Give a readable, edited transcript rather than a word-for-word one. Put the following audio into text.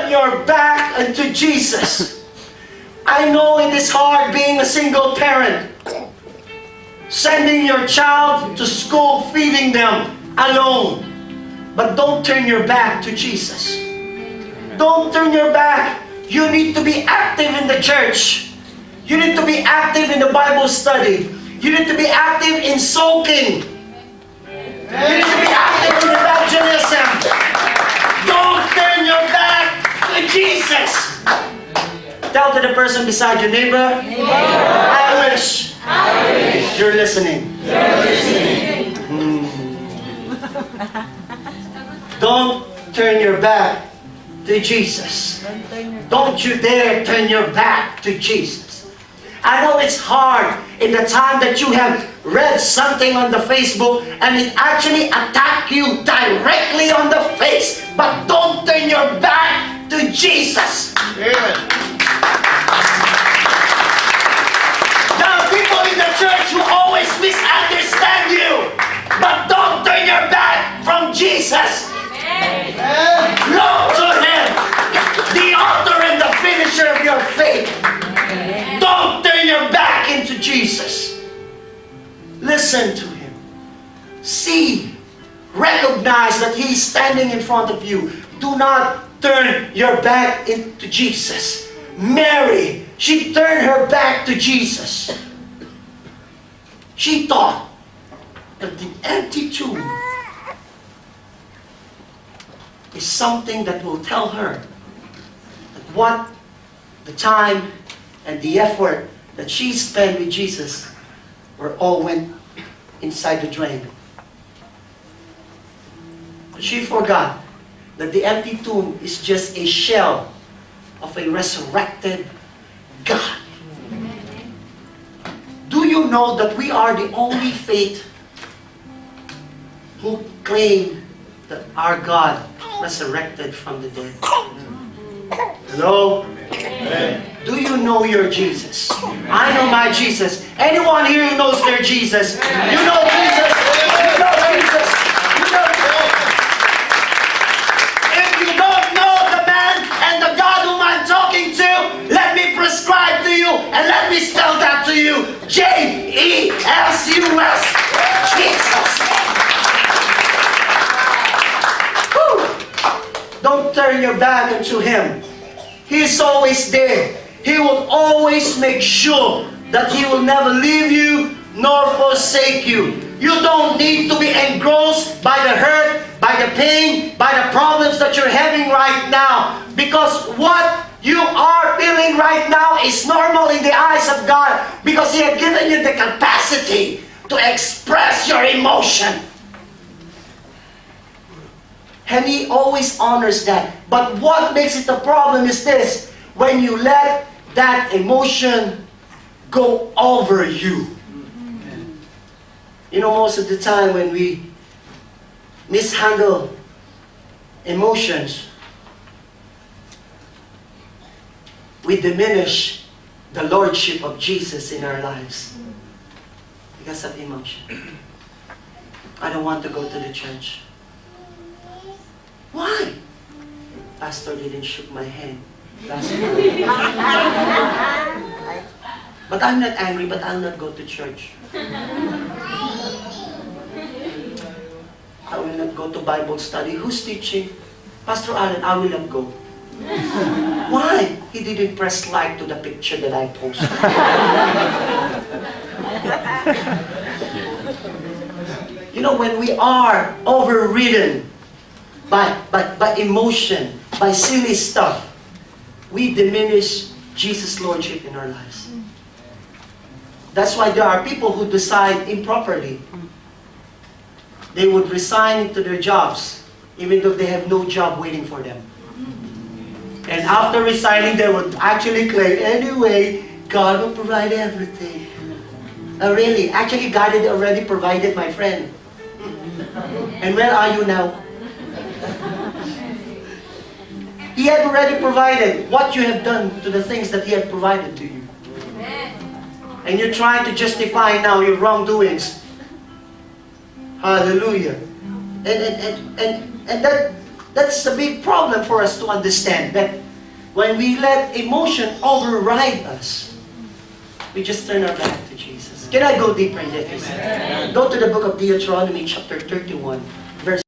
turn your back unto Jesus. I know it is hard being a single parent. Sending your child to school, feeding them alone. But don't turn your back to Jesus. Don't turn your back. You need to be active in the church. You need to be active in the Bible study. You need to be active in soaking. You need to be active in evangelism. Don't turn your back to Jesus. Tell to the person beside your neighbor, I wish you're listening. Don't turn your back to Jesus. Don't you dare turn your back to Jesus. I know it's hard in the time that you have read something on the Facebook and it actually attacked you directly on the face. But don't turn your back to Jesus. Amen. There are people in the church who always misunderstand you. But don't turn your back from Jesus. Look to Him, the author and the finisher of your faith. Don't turn your back into Jesus. Listen to Him. See, recognize that He is standing in front of you. Do not turn your back into Jesus. Mary, she turned her back to Jesus. She thought that the empty tomb is something that will tell her that what the time and the effort that she spent with Jesus were all went inside the drain. But she forgot that the empty tomb is just a shell of a resurrected God. Do you know that we are the only faith who claim that our God resurrected from the dead? Hello? Amen. Do you know your Jesus? I know my Jesus. Anyone here who knows their Jesus? You know Jesus. You know Jesus. You know Jesus. If you don't know the man and the God whom I'm talking to, let me prescribe to you and let me spell that to you. J-E-S-U-S. Jesus. Don't turn your back into Him. He is always there. He will always make sure that He will never leave you nor forsake you. You don't need to be engrossed by the hurt, by the pain, by the problems that you're having right now. Because what you are feeling right now is normal in the eyes of God. Because He has given you the capacity to express your emotion. And He always honors that. But what makes it a problem is this: when you let that emotion go over you. You know, most of the time when we mishandle emotions, we diminish the lordship of Jesus in our lives because of emotion. I don't want to go to the church. Why? Pastor didn't shook my hand last night. But I'm not angry, but I'll not go to church. I will not go to Bible study. Who's teaching? Pastor Allen, I will not go. Why? He didn't press like to the picture that I posted. You know, when we are overridden by emotion, by silly stuff, we diminish Jesus' lordship in our lives. That's why there are people who decide improperly. They would resign to their jobs even though they have no job waiting for them. And after resigning, they would actually claim, anyway, God will provide everything. Really? Actually, God had already provided, my friend. And where are you now? He had already provided what you have done to the things that He had provided to you. And you're trying to justify now your wrongdoings. Hallelujah. And that That's a big problem for us to understand, that when we let emotion override us, we just turn our back to Jesus. Can I go deeper in this? Go to the book of Deuteronomy chapter 31, verse